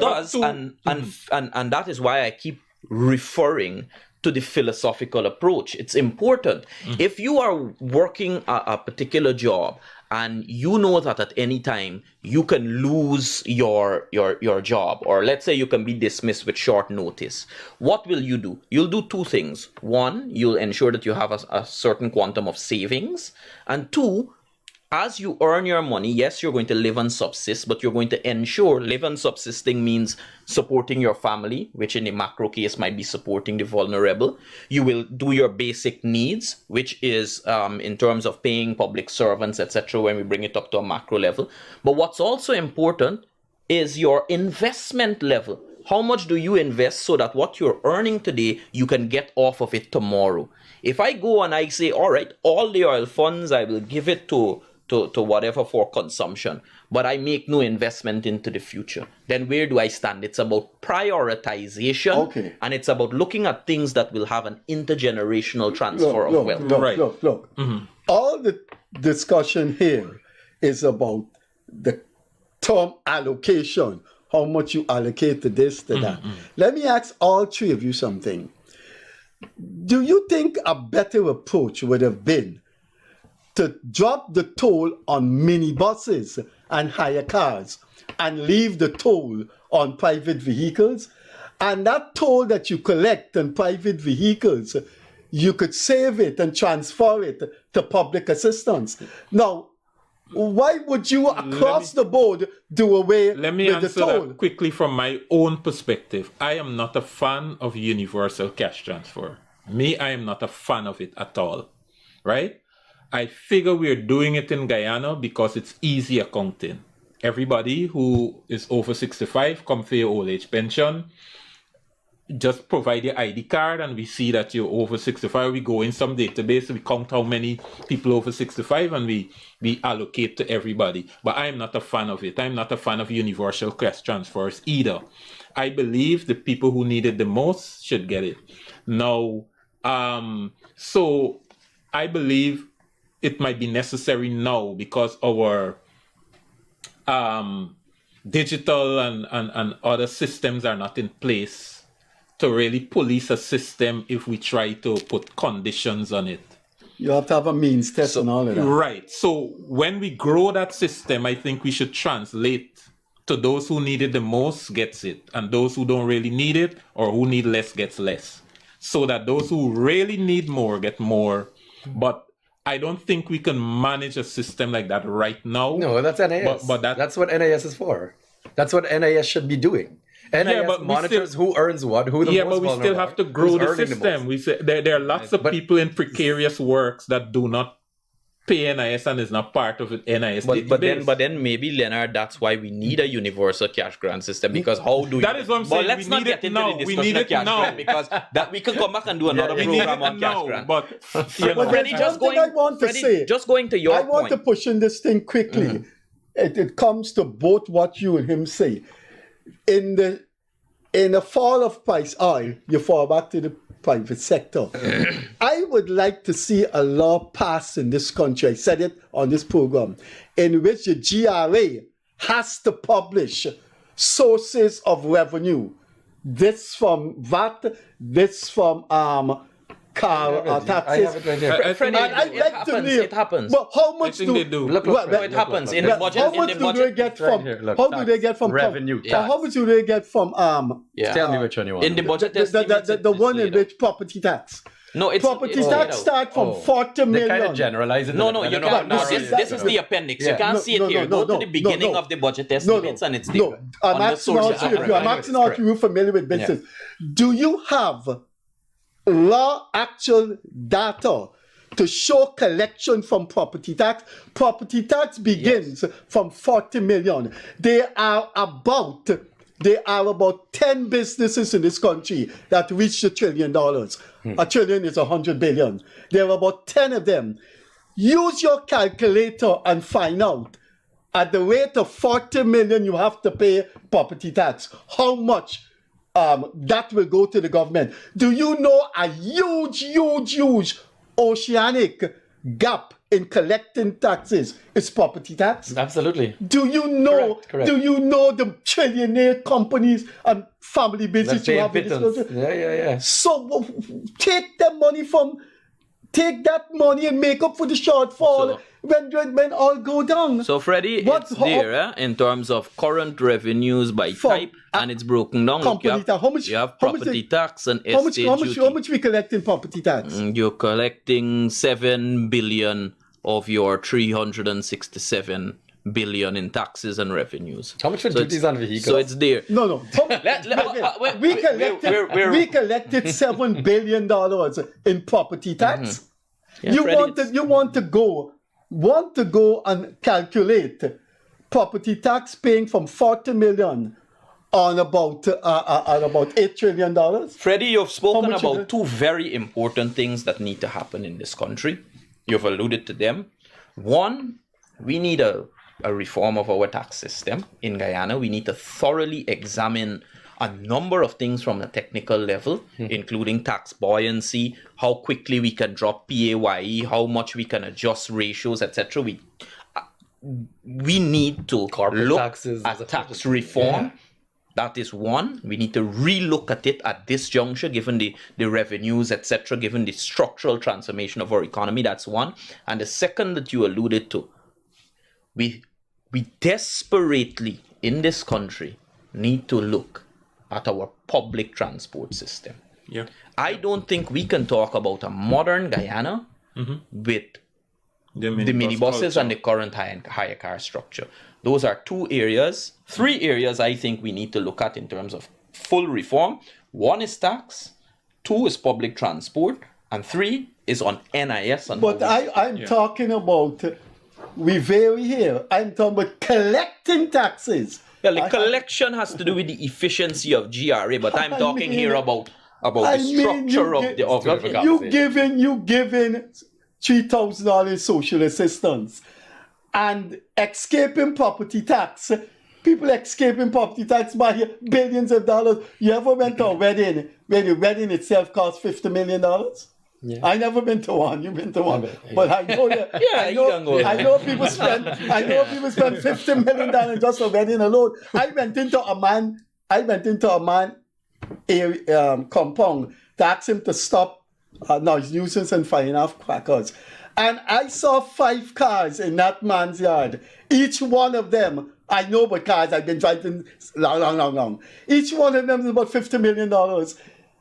does, and that is why I keep referring to the philosophical approach. It's important. If you are working a particular job and you know that at any time you can lose your job, or let's say you can be dismissed with short notice, what will you do? You'll do 2 things. 1, you'll ensure that you have a certain quantum of savings. And 2, as you earn your money, yes, you're going to live and subsist, but you're going to ensure live and subsisting means supporting your family, which in the macro case might be supporting the vulnerable. You will do your basic needs, which is in terms of paying public servants, etc., when we bring it up to a macro level. But what's also important is your investment level. How much do you invest so that what you're earning today, you can get off of it tomorrow? If I go and I say, all right, all the oil funds, I will give it to whatever for consumption, but I make no investment into the future, then where do I stand? It's about prioritization, and it's about looking at things that will have an intergenerational transfer of wealth. Look. All the discussion here is about the term allocation, how much you allocate to this, to that. Let me ask all 3 of you something. Do you think a better approach would have been to drop the toll on minibuses and hire cars and leave the toll on private vehicles? And that toll that you collect on private vehicles, you could save it and transfer it to public assistance. Now, why would you across the board do away with the toll? Let me answer that quickly from my own perspective. I am not a fan of universal cash transfer. I am not a fan of it at all, right? I figure we're doing it in Guyana because it's easy accounting. Everybody who is over 65 come for your old age pension. Just provide your ID card and we see that you're over 65. We go in some database, we count how many people over 65 and we allocate to everybody. But I'm not a fan of it. I'm not a fan of universal cash transfers either. I believe the people who need it the most should get it. Now, so I believe it might be necessary now because our digital and other systems are not in place to really police a system if we try to put conditions on it. You have to have a means test and all of that. Right. So when we grow that system, I think we should translate to those who need it the most gets it, and those who don't really need it or who need less gets less, so that those who really need more get more. But I don't think we can manage a system like that right now. No, that's NIS. But that's what NIS is for. That's what NIS should be doing. NIS monitors who earns what, who the most but we still have to grow the system. We say there are lots of people in precarious works that do not pay NIS and is not part of it. NIS. But then maybe, Leonard, that's why we need a universal cash grant system, because how do you... That is what I'm saying. Let's not get into the discussion of cash grant, because that we can come back and do another program on cash grant. But Freddie, just going to your point. I want to push in this thing quickly. It comes to both what you and him say. In the fall of price oil, you fall back to the private sector. I would like to see a law passed in this country, I said it on this program, in which the GRA has to publish sources of revenue. This from VAT, this from taxes. I have it right here. Freddie, it happens. But how much they do? It happens in the budget. How much do they get from? How do they get from revenue? How much do they get from? Tell me which one you want. In the budget, the one in which property tax. No, it's property tax start from 40 million. They kind of generalize it. No, you can't. No, this is the appendix. You can't see it here. Go to the beginning of the budget estimates and it's there. I'm asking out you familiar with business. Do you have actual data to show collection from property tax? Property tax begins from 40 million. There are about 10 businesses in this country that reach $1 trillion. $1 trillion is 100 billion. There are about 10 of them. Use your calculator and find out at the rate of 40 million you have to pay property tax, how much that will go to the government. Do you know a huge oceanic gap in collecting taxes is property tax? Absolutely. Do you know? Correct. Do you know the trillionaire companies and family business you have in this country? Yeah. So take that money and make up for the shortfall when all go down. So Freddie, it's there in terms of current revenues by type, and it's broken down. You have property tax and estate duty. How much we collect in property tax? You're collecting 7 billion of your 367 billion in taxes and revenues. How much for duties on vehicles? So it's there. No. We collected $7 billion in property tax. Mm-hmm. You want to go and calculate property tax paying from 40 million on about $8 trillion. Freddie, you've spoken about two very important things that need to happen in this country. You've alluded to them. One, we need a reform of our tax system in Guyana. We need to thoroughly examine a number of things from a technical level, including tax buoyancy, how quickly we can drop PAYE, how much we can adjust ratios, etc. We need to look at tax reform. Yeah. That is one. We need to relook at it at this juncture, given the revenues, etc., given the structural transformation of our economy. That's one. And the second that you alluded to, we desperately in this country need to look at our public transport system. Yeah. I don't think we can talk about a modern Guyana with the minibuses and the current hire car structure. Those are three areas I think we need to look at in terms of full reform. One is tax, two is public transport, and three is on NIS. But I'm talking about, we vary here, I'm talking about collecting taxes. Well, the collection has to do with the efficiency of GRA, but I'm talking here about the structure of the You giving $3,000 social assistance and escaping property tax. People escaping property tax by billions of dollars. You ever went to a wedding where the wedding itself cost $50 million? Yeah. I never been to one. You've been to one, but I know that. I know people spend $50 million just for wedding alone. I went into a man compound to ask him to stop noise nuisance and firing off crackers, and I saw 5 cars in that man's yard. Each one of them I know, but cars I've been driving long. Each one of them is about $50 million.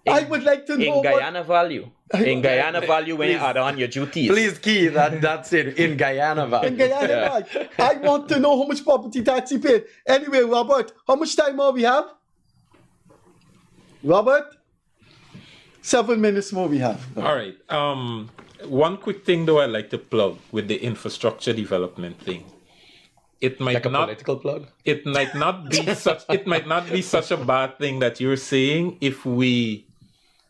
I would like to know in Guyana value. In Guyana value, when you add on your duties. Please, Key, that's it. In Guyana value. In Guyana, right. I want to know how much property tax he paid. Anyway, Robert, how much time more we have? Robert? 7 minutes more we have. All right. One quick thing though I'd like to plug with the infrastructure development thing. It might like a not political plug. It might not be such. It might not be such a bad thing that you're saying.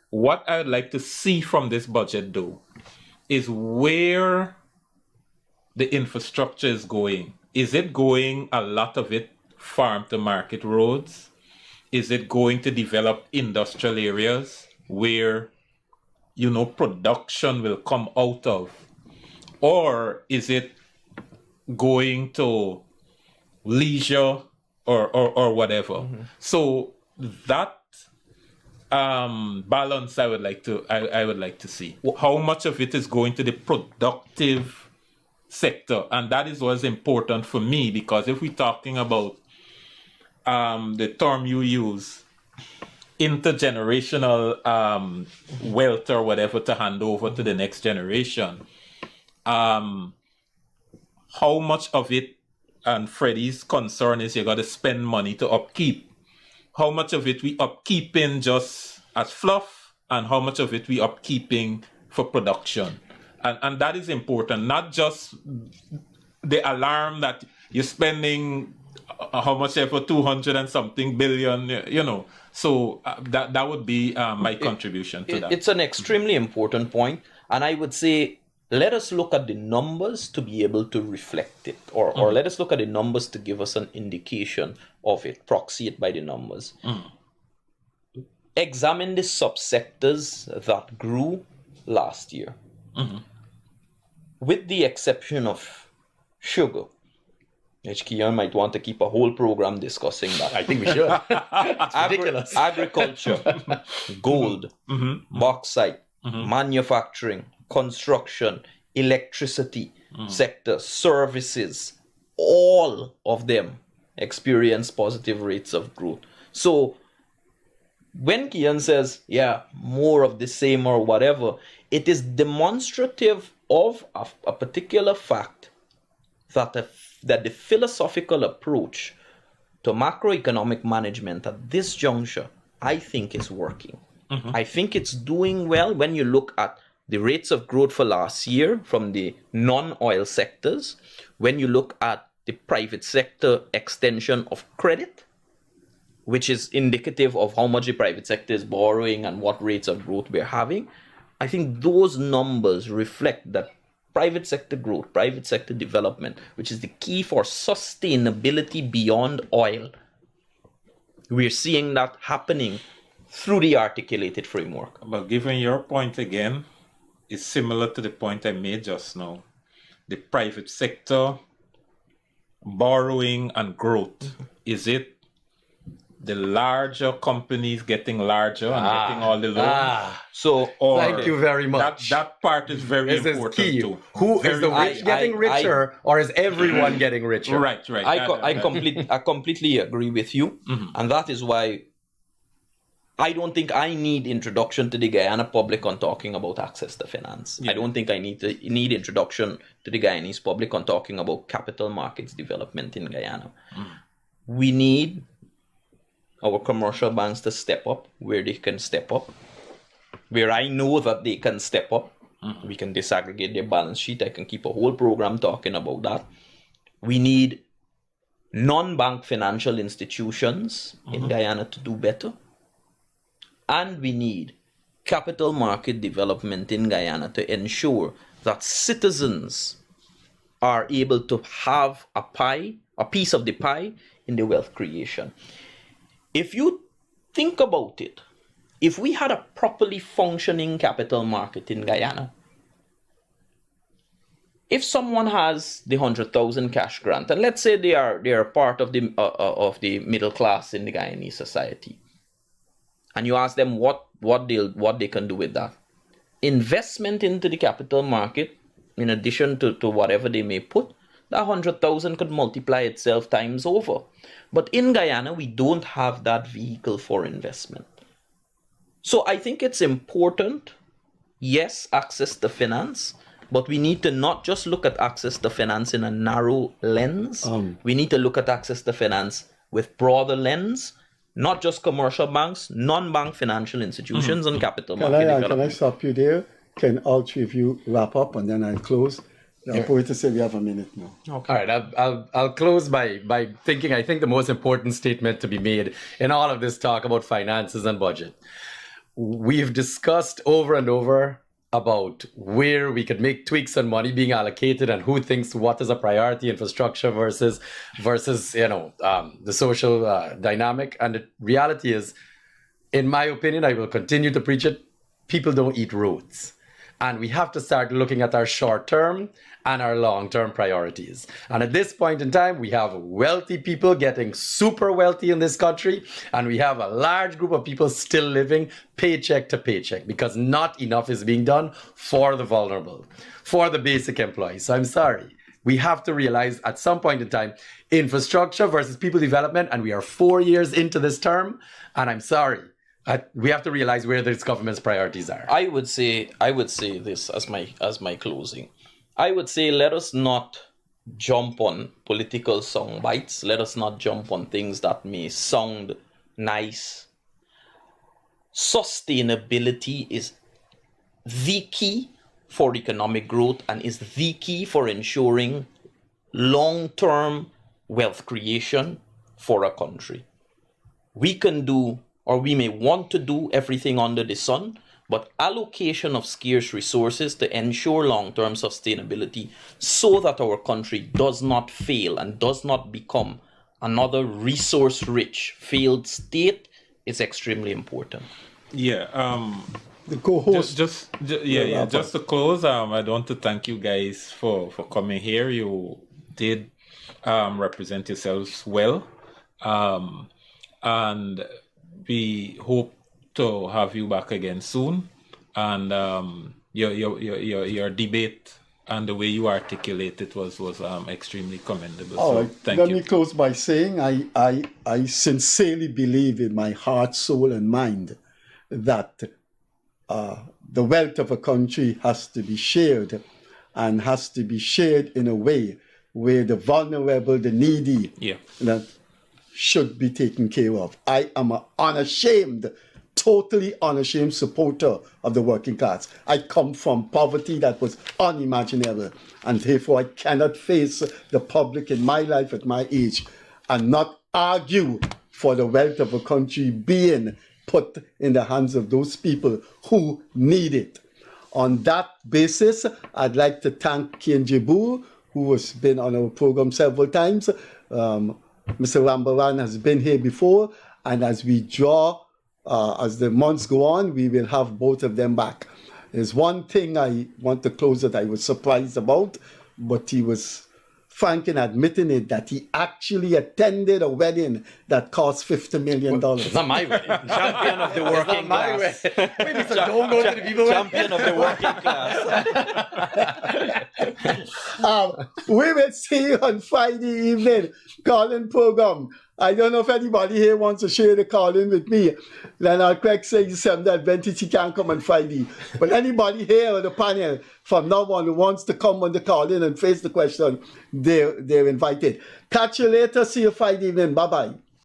What I would like to see from this budget though, is where the infrastructure is going. Is it going, a lot of it, farm to market roads? Is it going to develop industrial areas where, production will come out of? Or is it going to leisure or whatever? Mm-hmm. So that balance I would like to see. How much of it is going to the productive sector? And that is what's important for me, because if we're talking about the term you use, intergenerational wealth or whatever to hand over to the next generation, how much of it, and Freddie's concern is you got to spend money to upkeep. How much of it we upkeeping just as fluff, and how much of it we upkeeping for production? And that is important, not just the alarm that you're spending how much ever, 200 and something billion, So that would be my contribution to that. It's an extremely important point, and I would say let us look at the numbers to be able to reflect it, or let us look at the numbers to give us an indication of it, proxy it by the numbers. Examine the subsectors that grew last year. With the exception of sugar, which Kian might want to keep a whole program discussing that. I think we should. It's ridiculous. Agriculture, gold, bauxite, manufacturing, construction, electricity sector, services, all of them experience positive rates of growth. So when Kian says, more of the same or whatever, it is demonstrative of a particular fact that the philosophical approach to macroeconomic management at this juncture, I think, is working. I think it's doing well when you look at the rates of growth for last year from the non-oil sectors, when you look at the private sector extension of credit, which is indicative of how much the private sector is borrowing and what rates of growth we're having. I think those numbers reflect that private sector growth, private sector development, which is the key for sustainability beyond oil. We're seeing that happening through the articulated framework. But given your point again, it's similar to the point I made just now. The private sector, borrowing and growth, is it the larger companies getting larger and getting all the loans? Thank you very much. That part is very important too. Who is the rich getting richer, or is everyone getting richer? Right. I completely agree with you, and that is why I don't think I need introduction to the Guyana public on talking about access to finance. I don't think I need introduction to the Guyanese public on talking about capital markets development in Guyana. We need our commercial banks to step up where they can step up. Where I know that they can step up, we can disaggregate their balance sheet. I can keep a whole program talking about that. We need non-bank financial institutions in Guyana to do better. And we need capital market development in Guyana to ensure that citizens are able to have a piece of the pie in the wealth creation. If you think about it, if we had a properly functioning capital market in Guyana, if someone has the 100,000 cash grant, and let's say they are part of the middle class in the Guyanese society, and you ask them what they can do with that, investment into the capital market, in addition to whatever they may put, that 100,000 could multiply itself times over. But in Guyana, we don't have that vehicle for investment. So I think it's important, yes, access to finance, but we need to not just look at access to finance in a narrow lens. We need to look at access to finance with broader lens, not just commercial banks, non-bank financial institutions and capital market development. Can I stop you there? Can all three of you wrap up and then I'll close? The operator said we have a minute now. Okay. All right, I'll close by thinking I think the most important statement to be made in all of this talk about finances and budget. We've discussed over and over about where we could make tweaks on money being allocated and who thinks what is a priority, infrastructure versus the social dynamic. And the reality is, in my opinion, I will continue to preach it, people don't eat roads. And we have to start looking at our short-term and our long-term priorities. And at this point in time, we have wealthy people getting super wealthy in this country, and we have a large group of people still living paycheck to paycheck because not enough is being done for the vulnerable, for the basic employees. So I'm sorry. We have to realize at some point in time, infrastructure versus people development, and we are 4 years into this term, and I'm sorry. We have to realize where this government's priorities are. I would say this as my closing. I would say let us not jump on political sound bites. Let us not jump on things that may sound nice. Sustainability is the key for economic growth and is the key for ensuring long-term wealth creation for a country. We can do, or we may want to do, everything under the sun, but allocation of scarce resources to ensure long-term sustainability so that our country does not fail and does not become another resource-rich failed state is extremely important. Yeah. The co-host. Just to close, I want to thank you guys for coming here. You did represent yourselves well. And we hope to have you back again soon, and your debate and the way you articulate it was extremely commendable. So thank you. Let me close by saying I sincerely believe in my heart, soul, and mind that the wealth of a country has to be shared, and has to be shared in a way where the vulnerable, the needy, should be taken care of. I am an unashamed, totally unashamed supporter of the working class. I come from poverty that was unimaginable, and therefore I cannot face the public in my life at my age and not argue for the wealth of a country being put in the hands of those people who need it. On that basis, I'd like to thank Kian Jabour, who has been on our program several times. Mr. Rambarran has been here before, and as we draw, as the months go on, we will have both of them back. There's one thing I want to close that I was surprised about, but he was frank in admitting it, that he actually attended a wedding that cost $50 million. It's not my wedding. Champion of the working class. Don't go to the people. Champion of the working class. We will see you on Friday evening, call-in program. I don't know if anybody here wants to share the call-in with me. Leonard Craig says Seventh Adventist, he can't come on Friday. But anybody here on the panel from now on who wants to come on the call-in and face the question, they're invited. Catch you later. See you Friday evening. Bye-bye.